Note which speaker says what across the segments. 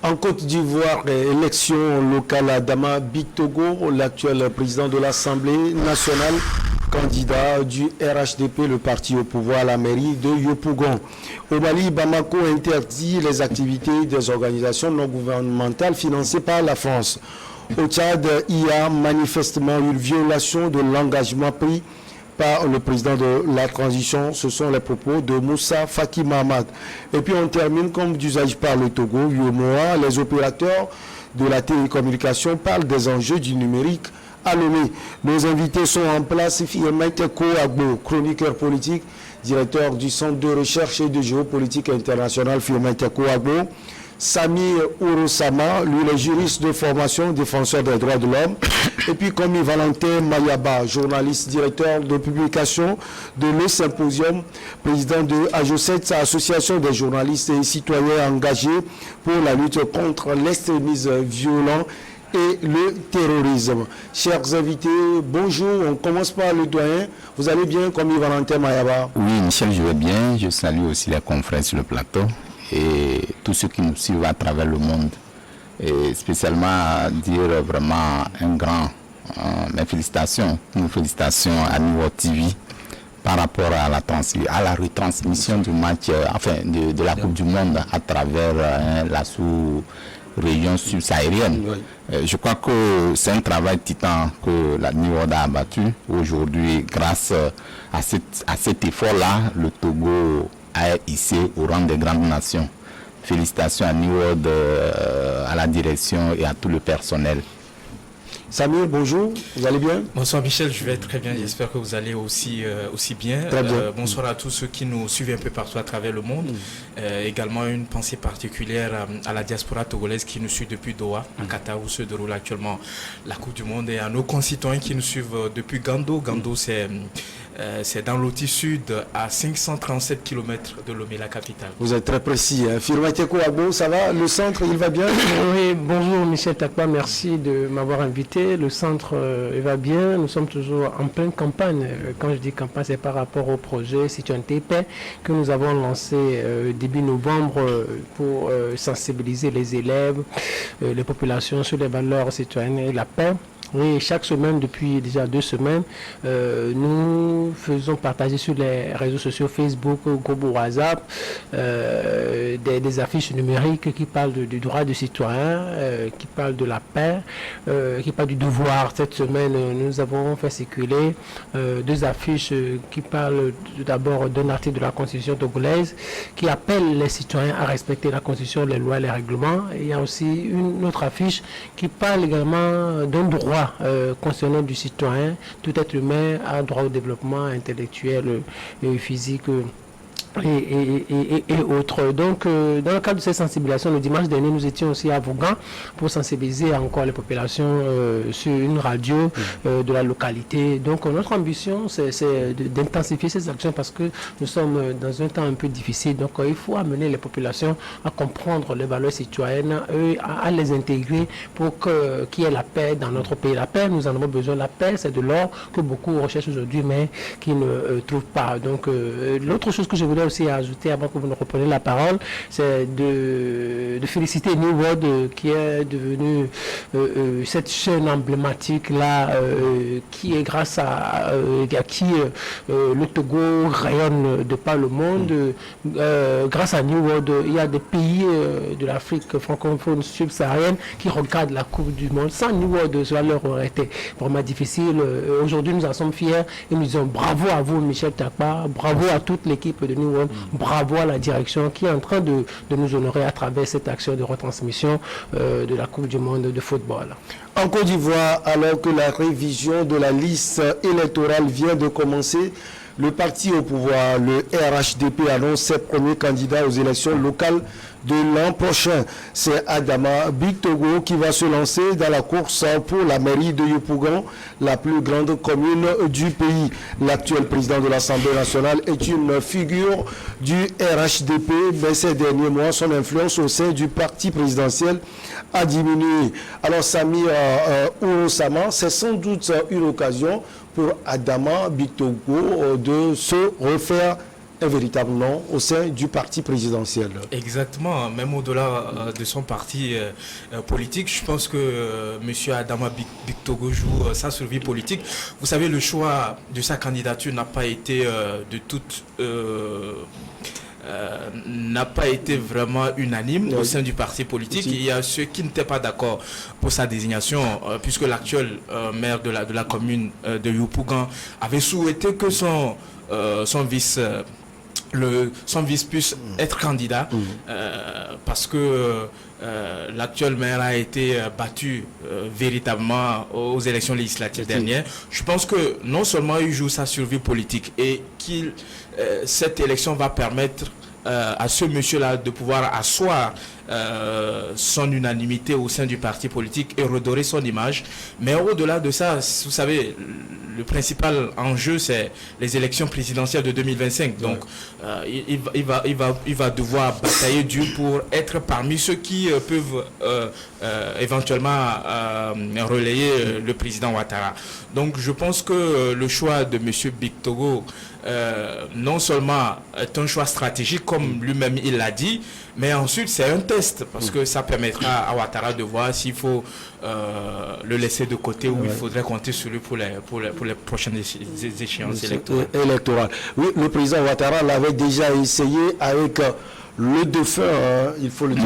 Speaker 1: En Côte d'Ivoire, élection locale à Adama Bictogo, l'actuel président de l'Assemblée nationale, candidat du RHDP, le parti au pouvoir à la mairie de Yopougon. Au Mali, Bamako interdit les activités des organisations non gouvernementales financées par la France. Au Tchad, il y a manifestement une violation de l'engagement pris par le président de la transition. Ce sont les propos de Moussa Faki Mahamat. Et puis on termine comme d'usage par le Togo, UEMOA, les opérateurs de la télécommunication parlent des enjeux du numérique à Lomé. Nos invités sont en place. Fiemete Kouagbo, chroniqueur politique, directeur du Centre de recherche et de géopolitique internationale Fiemete Kouagbo. Sami Urosama, lui le juriste de formation, défenseur des droits de l'homme. Et puis Komi Valentin Mayaba, journaliste, directeur de publication de Le Symposium, président de AJO7, association des journalistes et citoyens engagés pour la lutte contre l'extrémisme violent et le terrorisme. Chers invités, bonjour. On commence par le doyen. Vous allez bien, Komi Valentin Mayaba?
Speaker 2: Oui, Michel, je vais bien. Je salue aussi les confrères sur le plateau et tous ceux qui nous suivent à travers le monde. Et spécialement dire vraiment mes félicitations à Niveau TV par rapport à la retransmission du match, de la Coupe du Monde à travers la sous-région subsaharienne. Je crois que c'est un travail titan que la Niveau a abattu. Aujourd'hui, grâce à cet effort-là, le Togo a hissé au rang des grandes nations. Félicitations à New-World, à la direction et à tout le personnel.
Speaker 1: Samir, bonjour, vous allez bien?
Speaker 3: Bonsoir Michel, je vais très bien, j'espère que vous allez aussi bien.
Speaker 1: Très bien.
Speaker 3: Bonsoir à tous ceux qui nous suivent un peu partout à travers le monde. Également une pensée particulière à la diaspora togolaise qui nous suit depuis Doha, à Qatar où se déroule actuellement la Coupe du Monde, et à nos concitoyens qui nous suivent depuis Gando. Gando, c'est dans l'Oti Sud, à 537 km de Lomé, la capitale.
Speaker 1: Vous êtes très précis. Fiemete Kouagbo, ça va? Le centre, il va bien?
Speaker 4: Oui, bonjour Michel Takba, merci de m'avoir invité. Le centre va bien, nous sommes toujours en pleine campagne. Quand je dis campagne, c'est par rapport au projet Citoyenneté Paix que nous avons lancé début novembre pour sensibiliser les élèves, les populations sur les valeurs citoyennes et la paix. Oui, chaque semaine, depuis déjà 2 semaines, nous faisons partager sur les réseaux sociaux Facebook, groupe WhatsApp, des affiches numériques qui parlent du droit du citoyen, qui parlent de la paix, qui parlent du devoir. Cette semaine, nous avons fait circuler 2 affiches qui parlent d'abord d'un article de la Constitution togolaise qui appelle les citoyens à respecter la Constitution, les lois et les règlements. Et il y a aussi une autre affiche qui parle également d'un droit constitutionnel du citoyen. Tout être humain a droit au développement intellectuel et physique et autres. Donc, dans le cadre de cette sensibilisation, le dimanche dernier, nous étions aussi à Vougan pour sensibiliser encore les populations sur une radio de la localité. Donc, notre ambition, c'est d'intensifier ces actions parce que nous sommes dans un temps un peu difficile. Donc, il faut amener les populations à comprendre les valeurs citoyennes et à les intégrer pour qu'il y ait la paix dans notre pays. La paix, nous en avons besoin. La paix, c'est de l'or que beaucoup recherchent aujourd'hui, mais qui ne trouvent pas. Donc, l'autre chose que je voulais aussi ajouter avant que vous ne repreniez la parole, c'est de féliciter New World qui est devenue cette chaîne emblématique là qui est grâce à qui le Togo rayonne de par le monde. Grâce à New World, il y a des pays de l'Afrique francophone subsaharienne qui regardent la Coupe du Monde. Sans New World, cela leur aurait été vraiment difficile. Aujourd'hui, nous en sommes fiers et nous disons bravo à vous, Michel Takba, bravo à toute l'équipe de New World, bravo à la direction qui est en train de nous honorer à travers cette action de retransmission de la Coupe du Monde de football.
Speaker 1: En Côte d'Ivoire, alors que la révision de la liste électorale vient de commencer, le parti au pouvoir, le RHDP, annonce ses premiers candidats aux élections locales de l'an prochain. C'est Adama Bictogo qui va se lancer dans la course pour la mairie de Yopougon, la plus grande commune du pays. L'actuel président de l'Assemblée nationale est une figure du RHDP, mais ces derniers mois, son influence au sein du parti présidentiel a diminué. Alors Samir Urosama, c'est sans doute une occasion pour Adama Bictogo de se refaire un véritable nom au sein du parti présidentiel.
Speaker 3: Exactement, même au-delà de son parti politique, je pense que M. Adama Bictogo joue sa survie politique. Vous savez, le choix de sa candidature n'a pas été n'a pas été vraiment unanime au sein du parti politique. Il y a ceux qui n'étaient pas d'accord pour sa désignation, puisque l'actuel maire de la commune de Yopougon avait souhaité que son vice puisse être candidat, parce que l'actuel maire a été battu véritablement aux élections législatives dernières. Je pense que non seulement il joue sa survie politique et cette élection va permettre à ce monsieur-là de pouvoir asseoir son unanimité au sein du parti politique et redorer son image. Mais au-delà de ça, vous savez, le principal enjeu, c'est les élections présidentielles de 2025. Donc, il va devoir batailler dur pour être parmi ceux qui peuvent éventuellement relayer le président Ouattara. Donc, je pense que le choix de M. Bictogo, non seulement est un choix stratégique, comme lui-même il l'a dit, mais ensuite c'est un test, parce que ça permettra à Ouattara de voir s'il faut le laisser de côté ou il faudrait compter sur lui pour les prochaines échéances électorales.
Speaker 1: Oui, le président Ouattara l'avait déjà essayé avec le défunt, il faut le dire,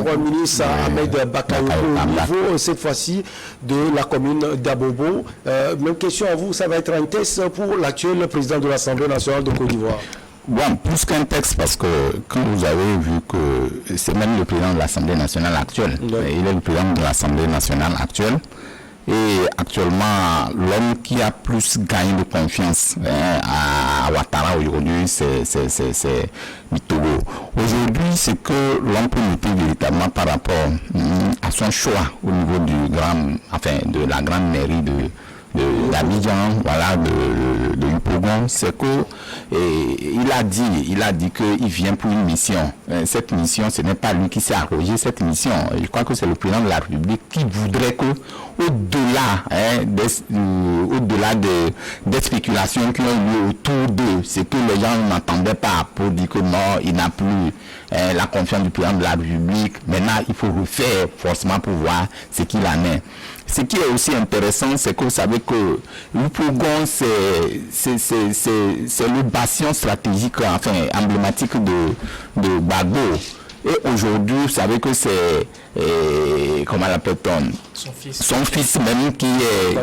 Speaker 1: Premier ministre Ahmed Bakayoko, au niveau, cette fois-ci, de la commune d'Abobo. Même question à vous, ça va être un test pour l'actuel président de l'Assemblée nationale de Côte d'Ivoire.
Speaker 2: Bon, plus qu'un texte, parce que quand vous avez vu que c'est même le président de l'Assemblée nationale actuelle, il est le président de l'Assemblée nationale actuelle, et actuellement, l'homme qui a plus gagné de confiance à Ouattara aujourd'hui, c'est Bictogo. Aujourd'hui, c'est que l'on peut noter véritablement par rapport à son choix au niveau de la grande mairie d'Abidjan, voilà, de Yopougon, c'est que il a dit qu'il vient pour une mission. Cette mission, ce n'est pas lui qui s'est arrogé cette mission. Je crois que c'est le président de la République qui voudrait que, au-delà des spéculations qui ont eu lieu autour d'eux, c'est que les gens n'entendaient pas pour dire que non, il n'a plus la confiance du président de la République. Maintenant, il faut refaire forcément pour voir ce qu'il en est. Ce qui est aussi intéressant, c'est que vous savez que Yopougon, c'est le bastion stratégique, enfin emblématique de Gbagbo. Et aujourd'hui, vous savez que c'est, comment l'appelle-t-on, son fils même qui est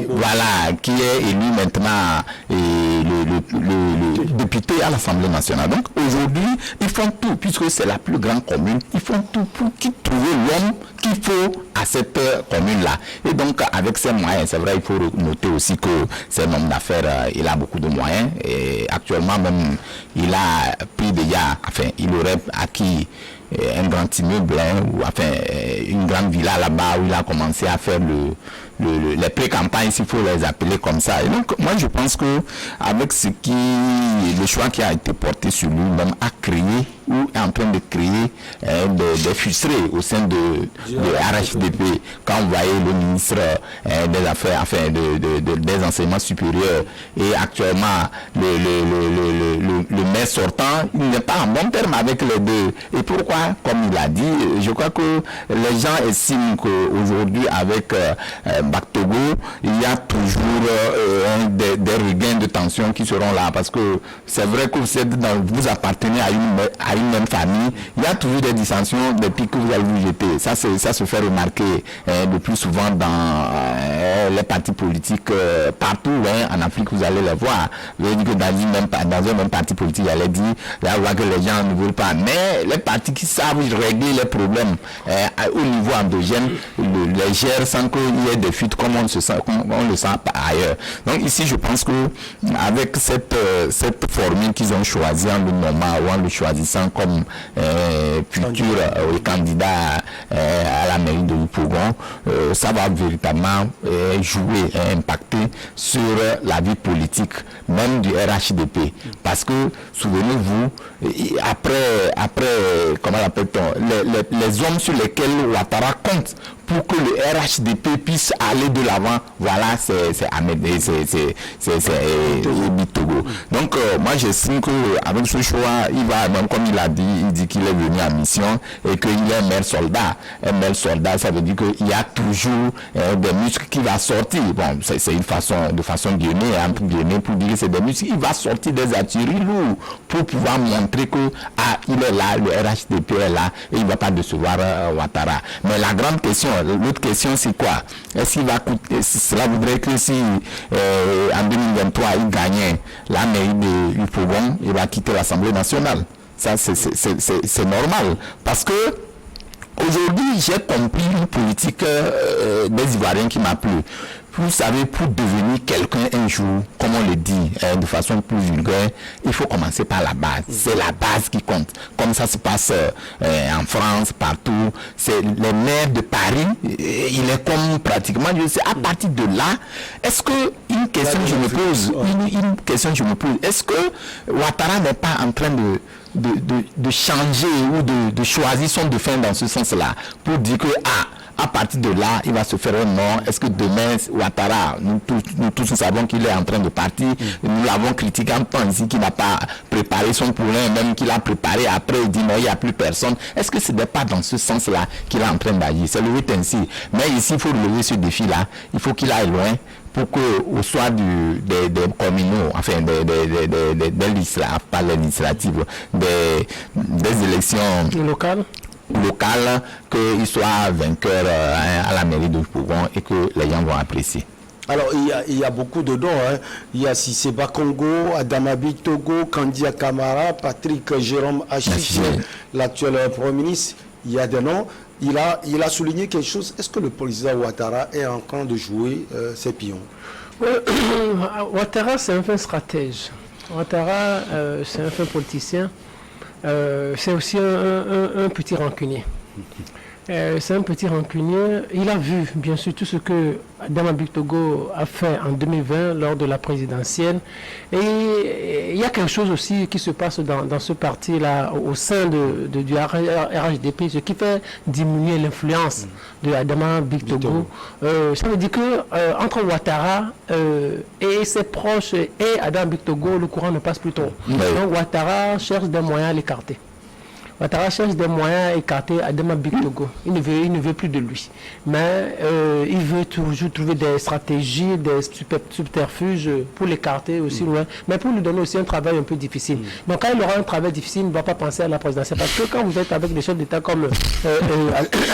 Speaker 2: élu maintenant le député à l'Assemblée nationale. Donc aujourd'hui, ils font tout, puisque c'est la plus grande commune, ils font tout pour trouver l'homme qu'il faut à cette commune-là. Et donc, avec ces moyens, c'est vrai, il faut noter aussi que c'est un homme d'affaires, il a beaucoup de moyens. Et actuellement, même, il a pris déjà, enfin, il aurait acquis un grand immeuble, ou enfin, une grande villa là-bas où il a commencé à faire les pré-campagnes, s'il faut les appeler comme ça. Et donc, moi, je pense que avec le choix qui a été porté sur lui-même a créé ou est en train de créer des frustrés au sein de RHDP. Quand vous voyez le ministre des Affaires, enfin, des enseignements supérieurs, et actuellement le maire sortant, il n'est pas en bon terme avec les deux. Et pourquoi? Comme il a dit, je crois que les gens estiment qu'aujourd'hui, avec Bictogo, il y a toujours des regains de tension qui seront là, parce que c'est vrai que vous appartenez à une même famille, il y a toujours des dissensions depuis que vous allez vous jeter. Ça se fait remarquer le plus souvent dans les partis politiques partout, en Afrique, vous allez les voir. Vous allez dire que dans un même parti politique, j'allais dire, là, on voit que les gens ne veulent pas. Mais les partis qui savent régler les problèmes au niveau endogène, les gèrent sans qu'il y ait des fuites comme on le sent par ailleurs. Donc ici, je pense que avec cette formule qu'ils ont choisie en le nommant ou en le choisissant comme futur candidat à la mairie de Yopougon, ça va véritablement jouer et impacter sur la vie politique même du RHDP. Parce que, souvenez-vous, après comment l'appelle-t-on, les hommes sur lesquels Ouattara compte pour que le RHDP puisse aller de l'avant. Voilà, c'est Ahmed, Bictogo. Donc, moi, j'estime qu'avec ce choix, il va, même comme il a dit, il dit qu'il est venu en mission et qu'il est un maire soldat. Un maire soldat, ça veut dire qu'il y a toujours des muscles qui vont sortir. Bon, c'est une façon, de façon guillemets, entre guillemets, pour dire que c'est des muscles. Il va sortir des artilleries lourdes pour pouvoir montrer que, il est là, le RHDP est là et il ne va pas décevoir Ouattara. Mais la grande question, l'autre question, c'est quoi? Est-ce qu'il va coûter, cela voudrait que si en 2023 il gagnait la mairie de Yopougon, il va quitter l'Assemblée nationale. Ça, c'est normal. Parce que aujourd'hui, j'ai compris une politique des Ivoiriens qui m'a plu. Vous savez, pour devenir quelqu'un un jour, comme on le dit de façon plus vulgaire, il faut commencer par la base. C'est la base qui compte. Comme ça se passe en France, partout. C'est les maires de Paris, il est comme pratiquement, je sais, à partir de là, est-ce que, une question que je me pose, est-ce que Ouattara n'est pas en train de changer ou de choisir son défunt dans ce sens-là, pour dire que, à partir de là, il va se faire un nom. Est-ce que demain, Ouattara, nous tous nous savons qu'il est en train de partir. Nous l'avons critiqué en temps ici qu'il n'a pas préparé son poulain, même qu'il a préparé après, il dit non, il n'y a plus personne. Est-ce que ce n'est pas dans ce sens-là qu'il est en train d'agir? C'est le ainsi. Mais ici, il faut relever ce défi-là. Il faut qu'il aille loin pour qu'au soir des communaux, enfin des législatives, des élections locales, qu'il soit vainqueur à la mairie de Yopougon et que les gens vont apprécier.
Speaker 1: Alors, il y a beaucoup de noms. Il y a Cissé Bakongo, Adama Bictogo, Kandia Kamara, Patrick Jérôme Achille, l'actuel Premier ministre. Il y a des noms. Il a souligné quelque chose. Est-ce que le président Ouattara est en train de jouer ses pions?
Speaker 4: Ouattara, c'est un fin stratège. Ouattara, c'est un fin politicien. C'est aussi un petit rancunier. C'est un petit rancunier. Il a vu, bien sûr, tout ce que Adama Bictogo a fait en 2020 lors de la présidentielle. Et il y a quelque chose aussi qui se passe dans ce parti-là, au sein du RHDP, ce qui fait diminuer l'influence de Adama Bictogo. Ça veut dire que entre Ouattara et ses proches et Adama Bictogo, le courant ne passe plus trop. Donc Ouattara cherche des moyens à l'écarter. Ouattara cherche des moyens à écarter Adama Bictogo. Il ne veut plus de lui. Mais il veut toujours trouver des stratégies, des subterfuges pour l'écarter aussi loin. Mais pour lui donner aussi un travail un peu difficile. Donc quand il aura un travail difficile, il ne va pas penser à la présidentielle. Parce que quand vous êtes avec des chefs d'État comme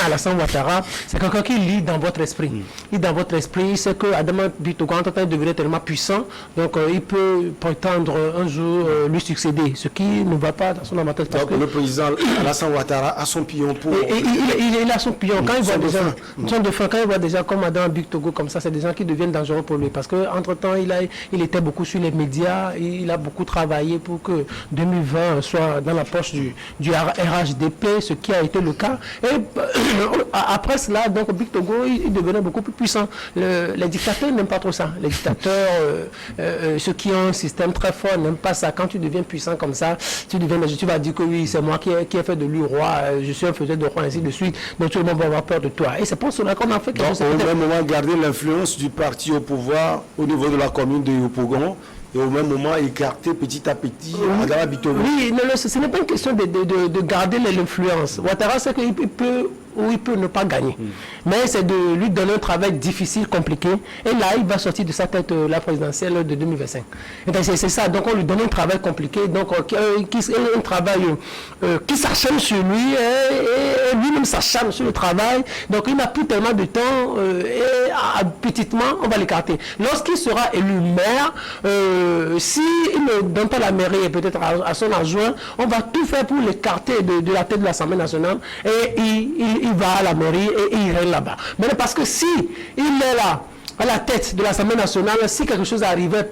Speaker 4: Alassane Ouattara, c'est quelqu'un qui lit dans votre esprit. Il dans votre esprit, il sait que Adama Bictogo, entre-temps, devenait tellement puissant. Donc il peut prétendre un jour lui succéder. Ce qui ne va pas dans son avantage. Parce que
Speaker 1: le président Alassane Ouattara a son pion pour...
Speaker 4: Il a son pion. Quand il voit des gens, quand il voit des gens comme Adama Bictogo comme ça, c'est des gens qui deviennent dangereux pour lui. Parce qu'entre-temps, il était beaucoup sur les médias, il a beaucoup travaillé pour que 2020 soit dans la poche du RHDP, ce qui a été le cas. Et après cela, donc Bictogo, il devenait beaucoup plus puissant. Les dictateurs n'aiment pas trop ça. Les dictateurs, ceux qui ont un système très fort, n'aiment pas ça. Quand tu deviens puissant comme ça, tu vas dire que oui, c'est moi qui ai fait de lui roi, je suis un faiseur de roi, ainsi de suite, donc tout le monde va avoir peur de toi. Et c'est pour cela qu'on a fait quelque chose.
Speaker 1: Au même moment, garder l'influence du parti au pouvoir au niveau de la commune de Yopougon, et au même moment écarter petit à petit Adama Bictogo. Oui,
Speaker 4: non, ce n'est pas une question de garder l'influence. Ouattara, c'est qu'il peut ou il peut ne pas gagner. Mais c'est de lui donner un travail difficile, compliqué. Et là, il va sortir de sa tête la présidentielle de 2025. C'est ça. Donc, on lui donne un travail compliqué, donc un travail qui s'acharne sur lui, et lui-même s'acharne sur le travail. Donc, il n'a plus tellement de temps, et petitement, on va l'écarter. Lorsqu'il sera élu maire, s'il ne donne pas la mairie et peut-être à son adjoint, on va tout faire pour l'écarter de la tête de l'Assemblée nationale, et il va à la mairie et il reste là-bas. Mais parce que si il est là, à la tête de l'Assemblée nationale, si quelque chose arrivait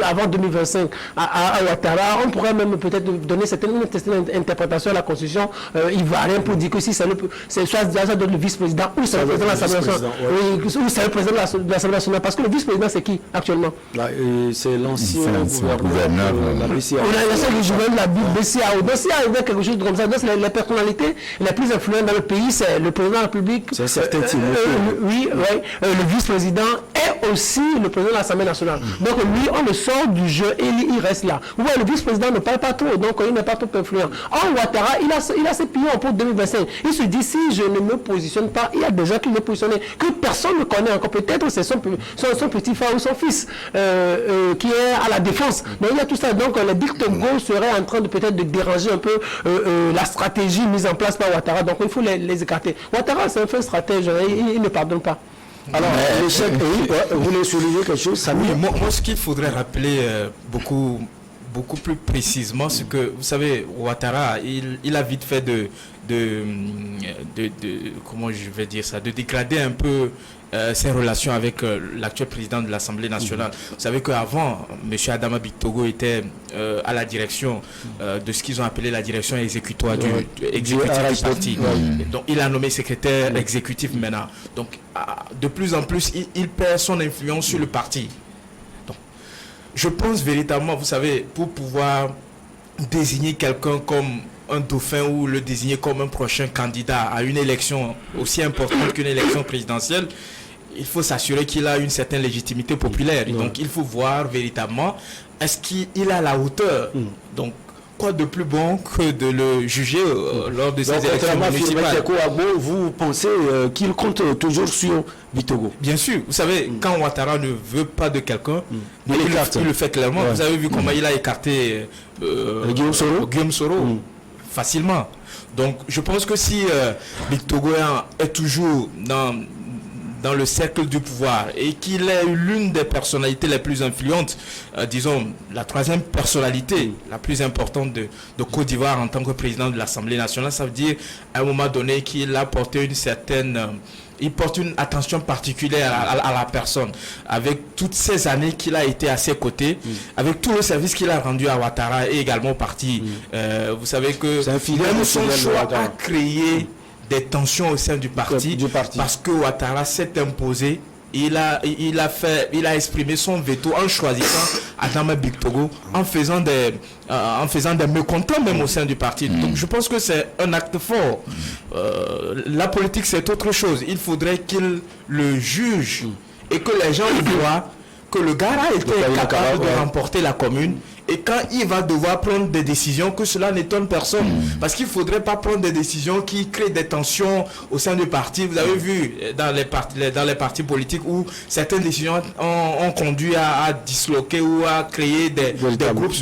Speaker 4: avant 2025 à Ouattara, on pourrait même peut-être donner une certaine interprétation à la Constitution ivoirienne pour dire que si c'est soit le vice-président ou c'est le président de l'Assemblée nationale, ou c'est le président de l'Assemblée nationale, parce que le vice-président c'est qui actuellement?
Speaker 1: C'est l'ancien
Speaker 2: gouverneur
Speaker 1: de la BCAO.
Speaker 4: L'ancien gouverneur de la BCAO. Donc s'il arrive quelque chose comme ça, donc les personnalités les plus influentes dans le pays, c'est le président de la République.
Speaker 1: C'est un certain
Speaker 4: le vice-président et aussi le président de l'Assemblée nationale. Donc lui, on le sort du jeu et il reste là. Vous voyez, le vice-président ne parle pas trop, donc il n'est pas trop influent. Or, Ouattara, il a ses pions pour 2025. Il se dit, si je ne me positionne pas, il y a des gens qui me positionnent, que personne ne connaît encore. Peut-être c'est son petit frère ou son fils qui est à la défense. Donc il y a tout ça. Donc les Big Togo seraient en train de peut-être de déranger un peu la stratégie mise en place par Ouattara. Donc il faut les écarter. Ouattara, c'est un fin stratège, il ne pardonne pas.
Speaker 1: Alors, l'échec, vous voulez souligner quelque chose, Samy?
Speaker 3: Oui, moi, ce qu'il faudrait rappeler beaucoup plus précisément, c'est que, vous savez, Ouattara, il a vite fait de comment je vais dire ça, de dégrader un peu ses relations avec l'actuel président de l'Assemblée nationale. Vous savez qu'avant, M. Adama Bictogo était à la direction de ce qu'ils ont appelé la direction exécutoire du parti. Donc il a nommé secrétaire exécutif maintenant. Donc de plus en plus, il perd son influence sur le parti. Donc, je pense véritablement, vous savez, pour pouvoir désigner quelqu'un comme un dauphin ou le désigner comme un prochain candidat à une élection aussi importante qu'une élection présidentielle, il faut s'assurer qu'il a une certaine légitimité populaire. Et donc il faut voir véritablement est-ce qu'il a la hauteur. Donc quoi de plus bon que de le juger lors de ces élections municipales.
Speaker 1: Vous pensez qu'il compte toujours sur Bictogo?
Speaker 3: Bien sûr. Vous savez, quand Ouattara ne veut pas de quelqu'un, il le fait clairement. Vous avez vu comment il a écarté Guillaume Soro facilement. Donc je pense que si Bictogo est toujours dans le cercle du pouvoir et qu'il est l'une des personnalités les plus influentes, disons la troisième personnalité la plus importante de Côte d'Ivoire en tant que président de l'Assemblée nationale, ça veut dire à un moment donné qu'il a porté il porte une attention particulière à la personne, avec toutes ces années qu'il a été à ses côtés, avec tout le service qu'il a rendu à Ouattara et également au parti. Vous savez que même son choix a créé des tensions au sein du parti. Parce que Ouattara s'est imposé. Il a exprimé son veto en choisissant Adama Bictogo, en faisant des mécontents même au sein du parti. Donc je pense que c'est un acte fort. La politique c'est autre chose. Il faudrait qu'il le juge et que les gens voient que le gars a été capable de remporter la commune. Et quand il va devoir prendre des décisions, que cela n'étonne personne. Parce qu'il ne faudrait pas prendre des décisions qui créent des tensions au sein du parti. Vous avez vu dans les partis politiques où certaines décisions ont conduit à disloquer ou à créer des groupes.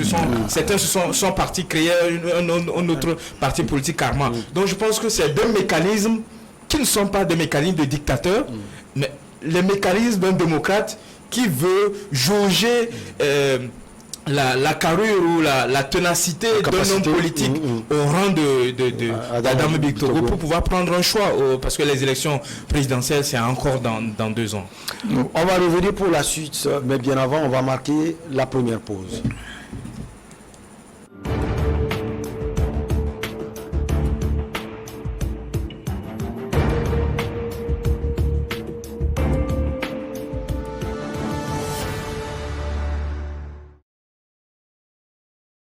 Speaker 3: Certains sont partis créer un autre parti politique carrément. Donc je pense que c'est deux mécanismes qui ne sont pas des mécanismes de dictateurs, mais les mécanismes d'un démocrate qui veut jauger la carrure ou la ténacité d'un homme politique au rang d'Adama Bictogo pour pouvoir prendre un choix parce que les élections présidentielles c'est encore dans 2 ans.
Speaker 1: On va revenir pour la suite, mais bien avant on va marquer la première pause.